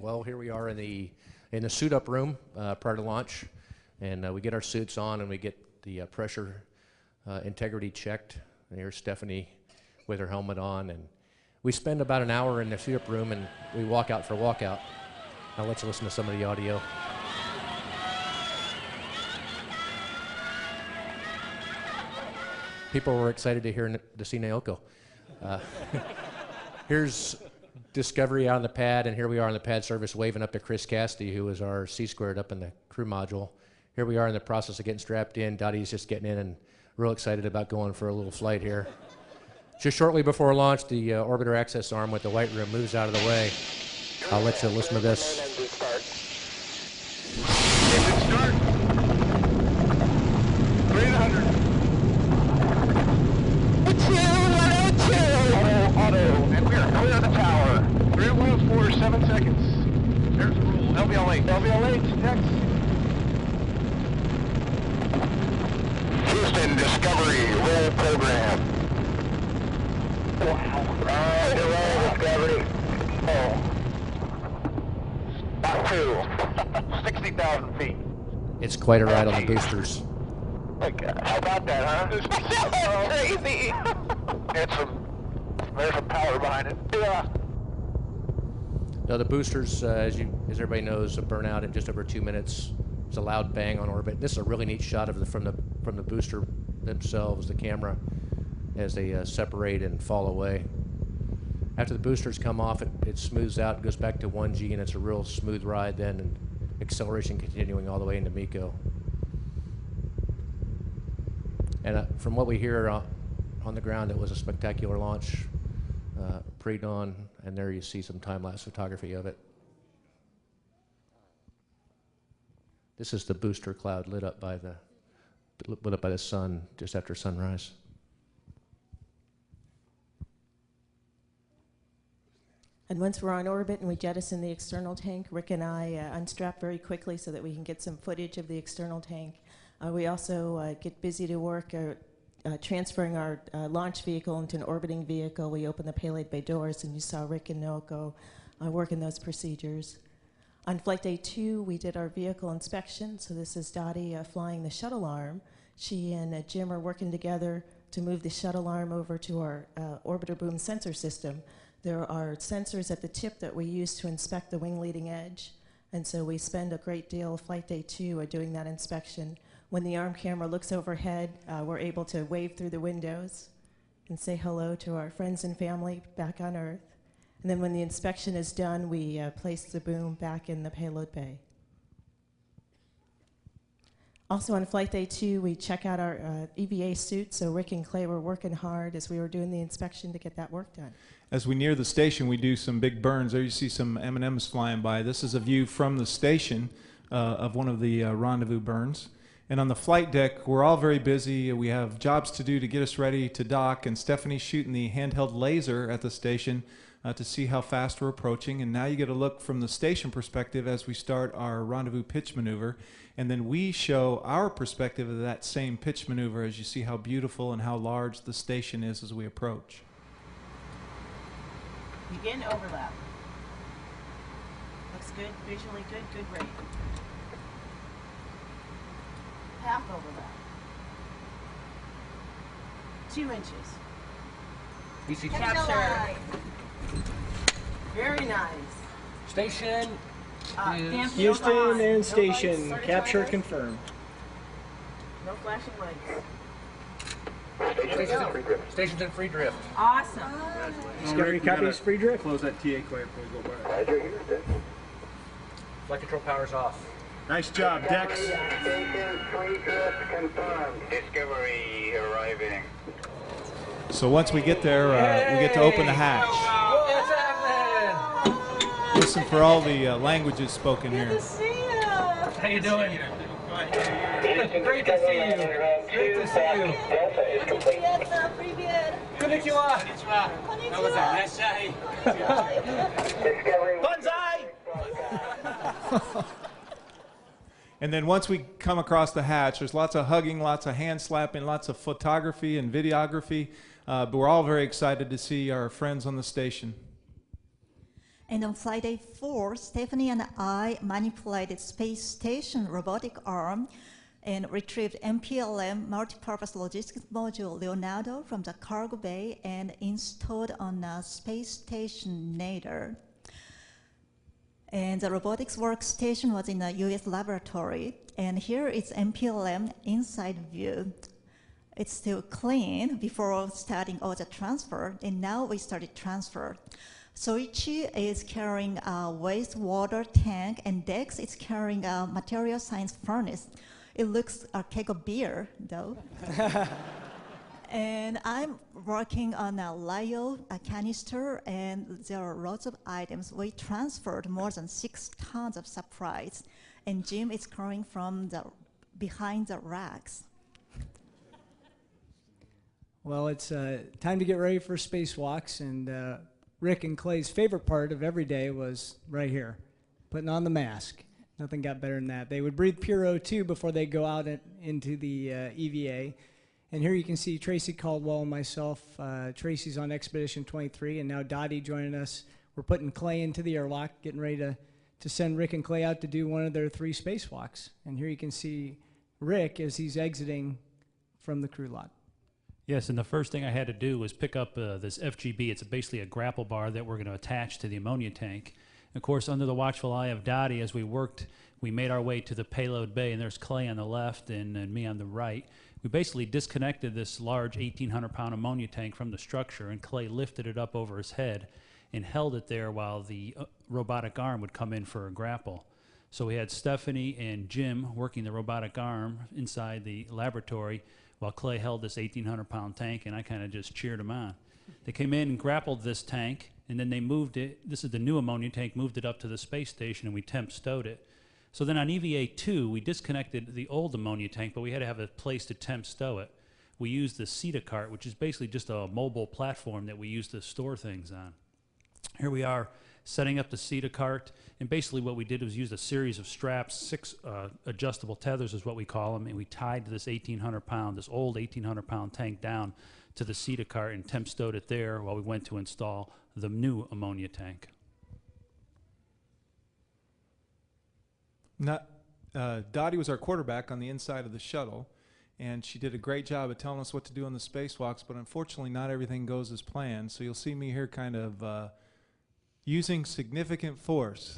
Well, here we are in the suit-up room prior to launch, and we get our suits on and we get the pressure integrity checked. And here's Stephanie with her helmet on, and we spend about an hour in the suit-up room, and we walk out for walkout. I'll let you listen to some of the audio. People were excited to see Naoko. Here's Discovery out on the pad, and here we are on the pad service waving up to Chris Cassidy, who is our C-squared up in the crew module. Here we are in the process of getting strapped in. Dottie's just getting in and real excited about going for a little flight here. Just shortly before launch, the orbiter access arm with the white room moves out of the way. I'll let you listen to this. Engine start. 300. Auto, and we are going on the tower. 3 for 7 seconds. There's the rule. LVL8. LVL8, next. Houston, Discovery, roll program. Wow. Delay, Discovery. About 60,000 feet. It's quite a ride on the boosters. How about that, huh? Crazy. There's some power behind it. Yeah. Now the boosters, as everybody knows, burn out in just over 2 minutes. It's a loud bang on orbit. This is a really neat shot of from the booster themselves, the camera, as they separate and fall away. After the boosters come off, it smooths out, and goes back to 1G, and it's a real smooth ride then, and acceleration continuing all the way into MECO. And from what we hear on the ground, it was a spectacular launch, pre-dawn, and there you see some time-lapse photography of it. This is the booster cloud lit up by the sun just after sunrise. And once we're on orbit and we jettison the external tank, Rick and I unstrap very quickly so that we can get some footage of the external tank. We also get busy to work transferring our launch vehicle into an orbiting vehicle. We open the payload bay doors, and you saw Rick and Naoko working those procedures. On flight day 2, we did our vehicle inspection. So this is Dottie flying the shuttle arm. She and Jim are working together to move the shuttle arm over to our orbiter boom sensor system. There are sensors at the tip that we use to inspect the wing leading edge. And so we spend a great deal of flight day 2 doing that inspection. When the arm camera looks overhead, we're able to wave through the windows and say hello to our friends and family back on Earth. And then when the inspection is done, we place the boom back in the payload bay. Also on flight day 2, we check out our EVA suit. So Rick and Clay were working hard as we were doing the inspection to get that work done. As we near the station, we do some big burns. There you see some M&Ms flying by. This is a view from the station of one of the rendezvous burns. And on the flight deck, we're all very busy. We have jobs to do to get us ready to dock, and Stephanie's shooting the handheld laser at the station to see how fast we're approaching. And now you get a look from the station perspective as we start our rendezvous pitch maneuver. And then we show our perspective of that same pitch maneuver as you see how beautiful and how large the station is as we approach. Begin overlap. Looks good, visually good, good rate. Half overlap. 2 inches. Easy Capture. Very nice. Station. Houston and station. Capture confirmed. No flashing lights. Station's in free drift. Awesome. Discovery copies free drift. Close that TA quick before we go by. Flight control power's off. Nice job, Dex. Station free drift confirmed. Discovery arriving. So once we get there, we get to open the hatch. What's happening? Listen for all the languages spoken here. Good to see you. How you doing? Great to see you. Great to see you. Konnichiwa. Banzai! And then once we come across the hatch, there's lots of hugging, lots of hand slapping, lots of photography and videography. But we're all very excited to see our friends on the station. And on flight day 4, Stephanie and I manipulated space station robotic arm and retrieved MPLM multipurpose logistics module Leonardo from the cargo bay and installed on a space station Nader. And the robotics workstation was in a US laboratory. And here is MPLM inside view. It's still clean before starting all the transfer, and now we started transfer. Soichi is carrying a wastewater tank, and Dex is carrying a material science furnace. It looks a keg of beer, though. And I'm working on a Lyo canister, and there are lots of items. We transferred more than 6 tons of supplies, and Jim is carrying from behind the racks. Well, it's time to get ready for spacewalks, and Rick and Clay's favorite part of every day was right here, putting on the mask. Nothing got better than that. They would breathe pure O2 before they go out into the EVA. And here you can see Tracy Caldwell and myself. Tracy's on Expedition 23, and now Dottie joining us. We're putting Clay into the airlock, getting ready to send Rick and Clay out to do one of their 3 spacewalks. And here you can see Rick as he's exiting from the crew lot. Yes, and the first thing I had to do was pick up this FGB. It's basically a grapple bar that we're going to attach to the ammonia tank. Of course, under the watchful eye of Dottie, as we worked, we made our way to the payload bay, and there's Clay on the left and me on the right. We basically disconnected this large 1,800-pound ammonia tank from the structure, and Clay lifted it up over his head and held it there while the robotic arm would come in for a grapple. So we had Stephanie and Jim working the robotic arm inside the laboratory while Clay held this 1,800-pound tank, and I kind of just cheered him on. They came in and grappled this tank, and then they moved it. This is the new ammonia tank, moved it up to the space station, and we temp stowed it. So then on EVA-2, we disconnected the old ammonia tank, but we had to have a place to temp stow it. We used the CETA cart, which is basically just a mobile platform that we use to store things on. Here we are setting up the CETA cart, and basically what we did was use a series of straps, 6 adjustable tethers is what we call them, and we tied this 1,800-pound, this old 1,800-pound tank down to the CETA cart and temp stowed it there while we went to install the new ammonia tank. Dottie was our quarterback on the inside of the shuttle, and she did a great job of telling us what to do on the spacewalks, but unfortunately not everything goes as planned, so you'll see me here kind of using significant force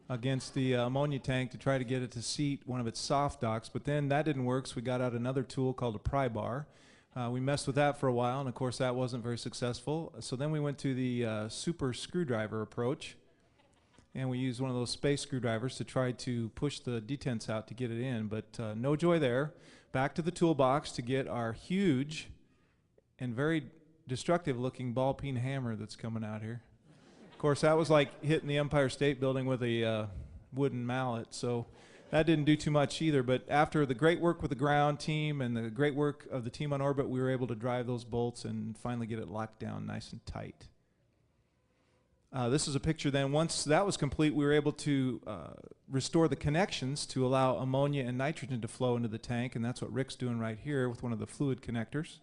against the ammonia tank to try to get it to seat one of its soft docks, but then that didn't work, so we got out another tool called a pry bar. We messed with that for a while, and of course that wasn't very successful, so then we went to the super screwdriver approach, and we used one of those space screwdrivers to try to push the detents out to get it in, but no joy there. Back to the toolbox to get our huge and very destructive looking ball peen hammer that's coming out here. Of course, that was like hitting the Empire State Building with a wooden mallet, so that didn't do too much either, but after the great work with the ground team and the great work of the team on orbit, we were able to drive those bolts and finally get it locked down nice and tight. This is a picture then. Once that was complete, we were able to restore the connections to allow ammonia and nitrogen to flow into the tank, and that's what Rick's doing right here with one of the fluid connectors.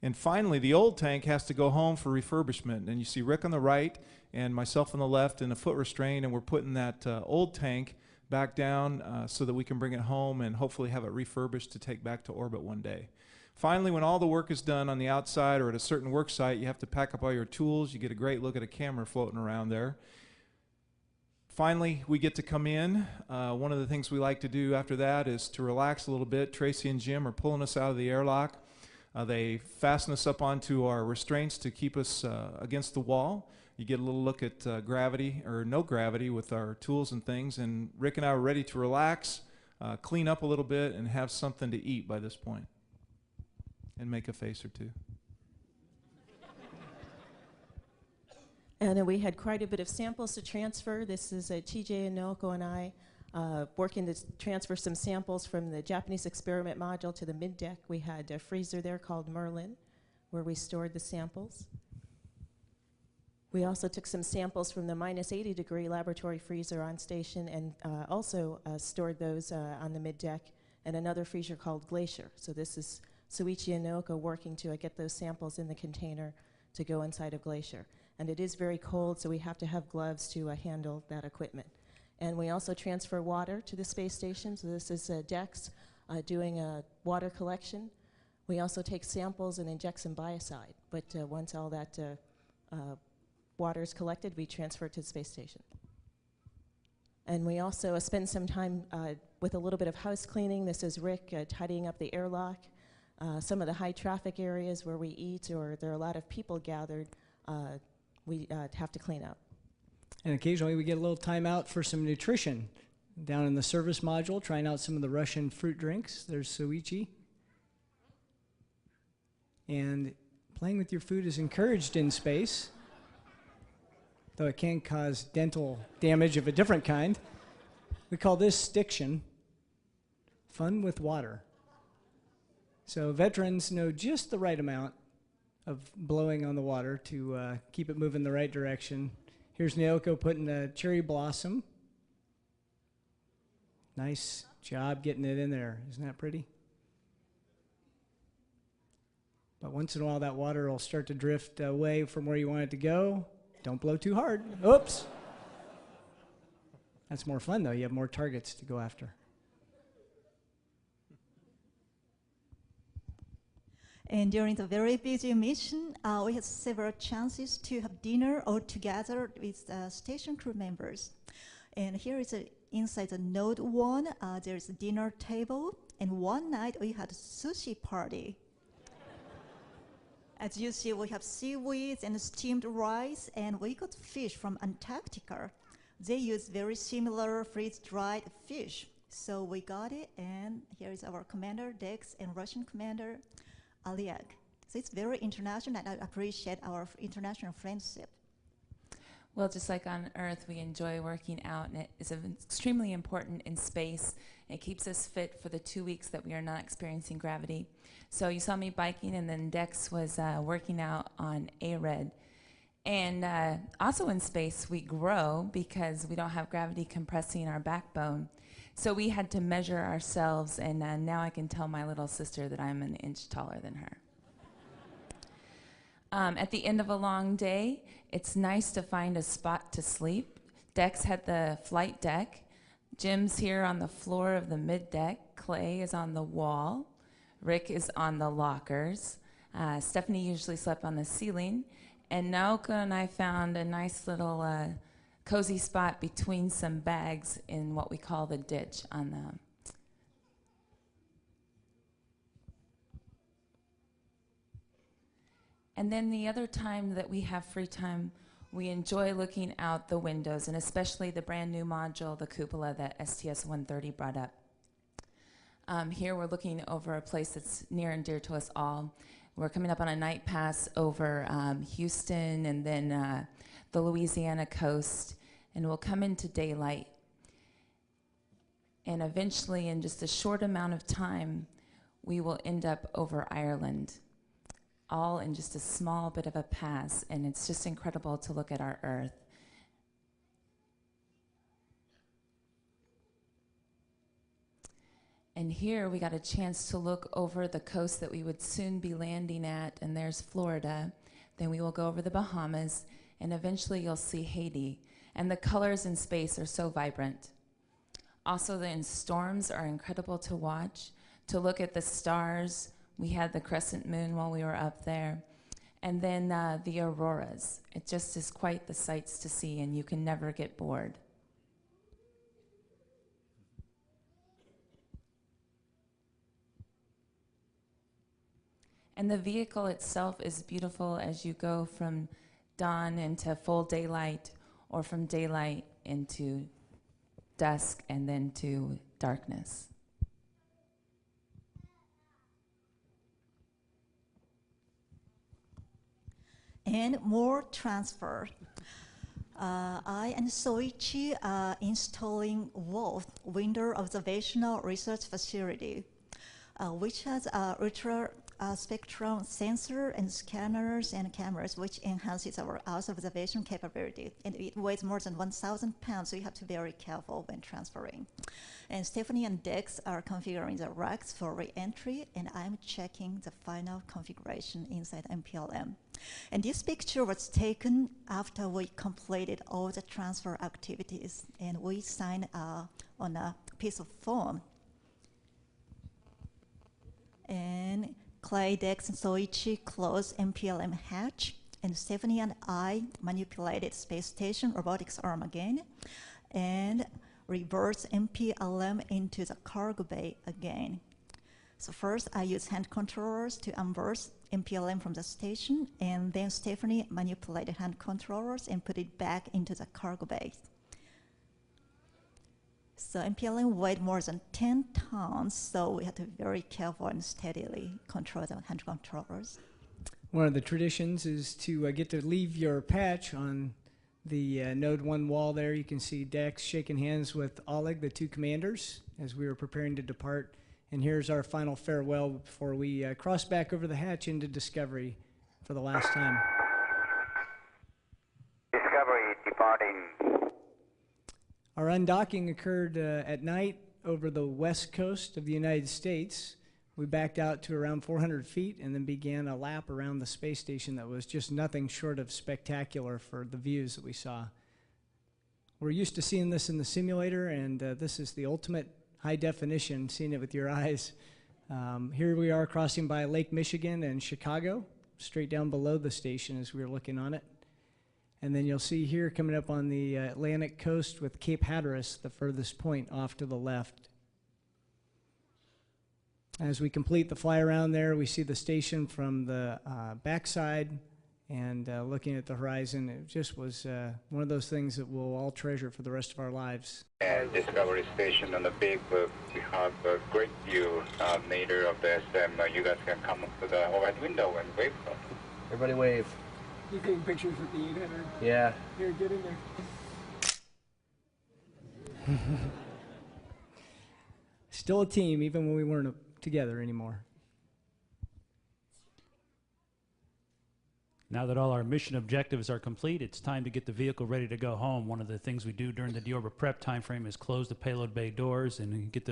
And finally, the old tank has to go home for refurbishment, and you see Rick on the right and myself on the left in a foot restraint, and we're putting that old tank back down so that we can bring it home and hopefully have it refurbished to take back to orbit one day. Finally, when all the work is done on the outside or at a certain work site, you have to pack up all your tools. You get a great look at a camera floating around there. Finally, we get to come in. One of the things we like to do after that is to relax a little bit. Tracy and Jim are pulling us out of the airlock. They fasten us up onto our restraints to keep us against the wall. You get a little look at gravity or no gravity with our tools and things, and Rick and I are ready to relax, clean up a little bit, and have something to eat by this point. And make a face or two. And we had quite a bit of samples to transfer. This is TJ and Naoko and I working to transfer some samples from the Japanese experiment module to the mid-deck. We had a freezer there called Merlin where we stored the samples. We also took some samples from the -80-degree laboratory freezer on station and also stored those on the mid-deck, and another freezer called Glacier. So this is Soichi and Naoko working to get those samples in the container to go inside of glacier. And it is very cold, so we have to have gloves to handle that equipment. And we also transfer water to the space station. So this is Dex doing water collection. We also take samples and inject some biocide. But once all that water is collected, we transfer it to the space station. And we also spend some time with a little bit of house cleaning. This is Rick tidying up the airlock. Some of the high traffic areas where we eat or there are a lot of people gathered, we have to clean up. And occasionally we get a little time out for some nutrition. Down in the service module, trying out some of the Russian fruit drinks. There's Soichi. And playing with your food is encouraged in space, though it can cause dental damage of a different kind. We call this stiction, fun with water. So veterans know just the right amount of blowing on the water to keep it moving the right direction. Here's Naoko putting a cherry blossom. Nice job getting it in there. Isn't that pretty? But once in a while, that water will start to drift away from where you want it to go. Don't blow too hard. Oops. That's more fun, though. You have more targets to go after. And during the very busy mission, we had several chances to have dinner all together with station crew members. And here is inside the Node 1, there's a dinner table. And one night we had a sushi party. As you see, we have seaweeds and steamed rice, and we got fish from Antarctica. They use very similar freeze-dried fish. So we got it, and here is our commander, Dex, and Russian commander, Aliak. So it's very international, and I appreciate our international friendship. Well, just like on Earth, we enjoy working out, and it is extremely important in space. It keeps us fit for the 2 weeks that we are not experiencing gravity. So you saw me biking, and then Dex was working out on ARED. And also in space, we grow because we don't have gravity compressing our backbone. So we had to measure ourselves, and now I can tell my little sister that I'm an inch taller than her. At the end of a long day, it's nice to find a spot to sleep. Dex had the flight deck. Jim's here on the floor of the mid-deck. Clay is on the wall. Rick is on the lockers. Stephanie usually slept on the ceiling. And Naoko and I found a nice little cozy spot between some bags in what we call the ditch on the... And then the other time that we have free time, we enjoy looking out the windows, and especially the brand new module, the cupola that STS 130 brought up. Here we're looking over a place that's near and dear to us all. We're coming up on a night pass over Houston and then the Louisiana coast, and we'll come into daylight. And eventually, in just a short amount of time, we will end up over Ireland, all in just a small bit of a pass, and it's just incredible to look at our Earth. And here we got a chance to look over the coast that we would soon be landing at, and there's Florida. Then we will go over the Bahamas, and eventually you'll see Haiti. And the colors in space are so vibrant. Also, the storms are incredible to watch, to look at the stars. We had the crescent moon while we were up there. And then the auroras. It just is quite the sights to see, and you can never get bored. And the vehicle itself is beautiful as you go from dawn into full daylight, or from daylight into dusk and then to darkness. And more transfer. I and Soichi are installing WOLF, Window Observational Research Facility, which has ultra spectrum sensor and scanners and cameras, which enhances our Earth observation capability. And it weighs more than 1,000 pounds, so you have to be very careful when transferring. And Stephanie and Dex are configuring the racks for re-entry, and I'm checking the final configuration inside MPLM. And this picture was taken after we completed all the transfer activities, and we signed on a piece of foam. And Clay, Dex, and Soichi closed MPLM hatch, and Stephanie and I manipulated space station robotics arm again, and reverse MPLM into the cargo bay again. So first, I used hand controllers to unverse MPLM from the station, and then Stephanie manipulated hand controllers and put it back into the cargo bay. So MPLM weighed more than 10 tons, so we had to be very careful and steadily control the hand controllers. One of the traditions is to get to leave your patch on the Node 1 wall there. You can see Dex shaking hands with Oleg, the two commanders, as we were preparing to depart. And here's our final farewell before we cross back over the hatch into Discovery for the last time. Discovery departing. Our undocking occurred at night over the west coast of the United States. We backed out to around 400 feet and then began a lap around the space station that was just nothing short of spectacular for the views that we saw. We're used to seeing this in the simulator, and this is the ultimate high definition, seeing it with your eyes. Here we are crossing by Lake Michigan and Chicago, straight down below the station as we were looking on it. And then you'll see here coming up on the Atlantic coast with Cape Hatteras, the furthest point off to the left. As we complete the fly around there, we see the station from the backside, and looking at the horizon. It just was one of those things that we'll all treasure for the rest of our lives. And Discovery Station on the big, we have a great view later of the SM. You guys can come up to the overhead window and wave to us. Everybody wave. You taking pictures with the 800? Yeah. Here, get in there. Still a team, even when we weren't together anymore. Now that all our mission objectives are complete, it's time to get the vehicle ready to go home. One of the things we do during the deorbit prep time frame is close the payload bay doors and get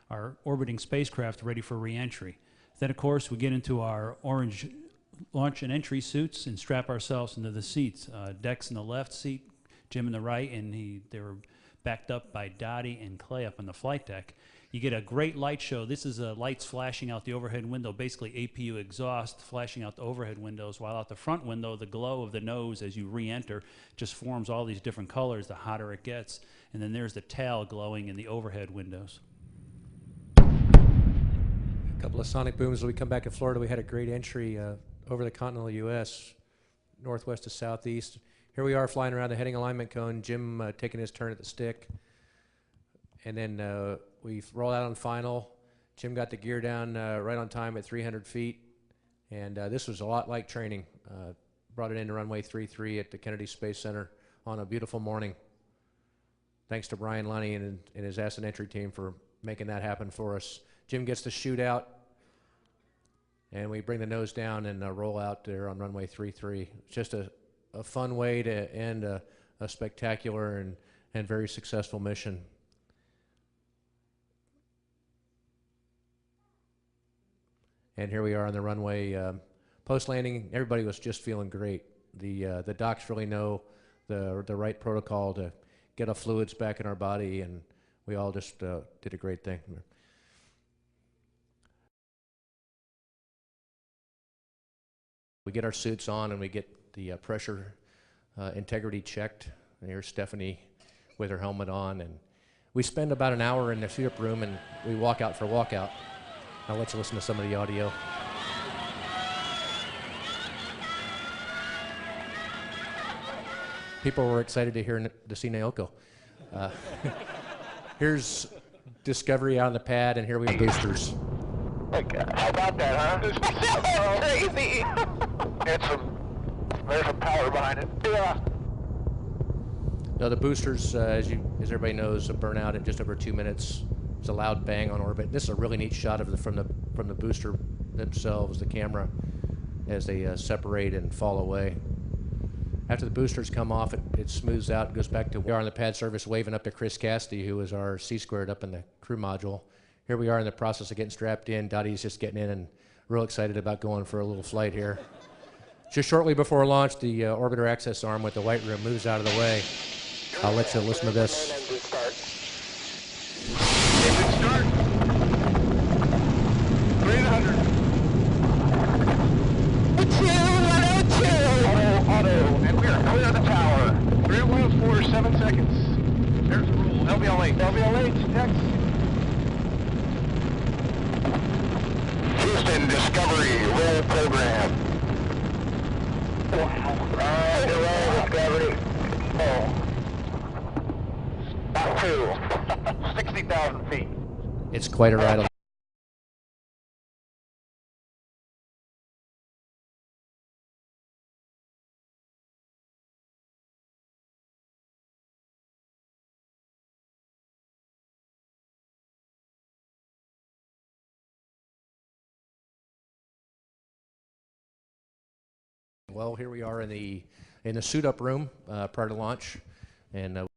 our orbiting spacecraft ready for re-entry. Then, of course, we get into our orange launch and entry suits and strap ourselves into the seats. Dex in the left seat, Jim in the right, and they were backed up by Dottie and Clay up on the flight deck. You get a great light show. This is lights flashing out the overhead window, basically APU exhaust flashing out the overhead windows, while out the front window, the glow of the nose as you re-enter just forms all these different colors the hotter it gets. And then there's the tail glowing in the overhead windows. A couple of sonic booms. When we come back to Florida, we had a great entry over the continental U.S., northwest to southeast. Here we are flying around the heading alignment cone, Jim taking his turn at the stick. And then we rolled out on final. Jim got the gear down right on time at 300 feet. And this was a lot like training. Brought it into runway 33 at the Kennedy Space Center on a beautiful morning. Thanks to Brian Lunny and his asset entry team for making that happen for us. Jim gets the shoot out, and we bring the nose down and roll out there on runway 33. Just a fun way to end a spectacular and very successful mission. And here we are on the runway. Post-landing, everybody was just feeling great. The docs really know the right protocol to get our fluids back in our body, and we all just did a great thing. We get our suits on and we get the pressure integrity checked. And here's Stephanie with her helmet on, and we spend about an hour in the suit-up room, and we walk out for walkout. I'll let you listen to some of the audio. People were excited to see Naoko. Here's Discovery out on the pad, and here we have boosters. How about that, huh? This is crazy. There's some power behind it. Yeah. Now the boosters, as everybody knows, burn out in just over 2 minutes. It's a loud bang on orbit. This is a really neat shot of from the booster themselves, the camera, as they separate and fall away. After the boosters come off, it smooths out and goes back to we are on the pad service, waving up to Chris Cassidy, who is our C-squared up in the crew module. Here we are in the process of getting strapped in. Dottie's just getting in and real excited about going for a little flight here. Just shortly before launch, the orbiter access arm with the white room moves out of the way. I'll let you listen to this. Engine start. 300. Auto, and we are clear of the tower. 3 7 seconds. There's the rule. LVL8. LVL8, next. Houston, Discovery, roll program. Wow. Discovery. Oh. About 60,000 feet. It's quite a ride. Well, here we are in the suit-up room prior to launch, and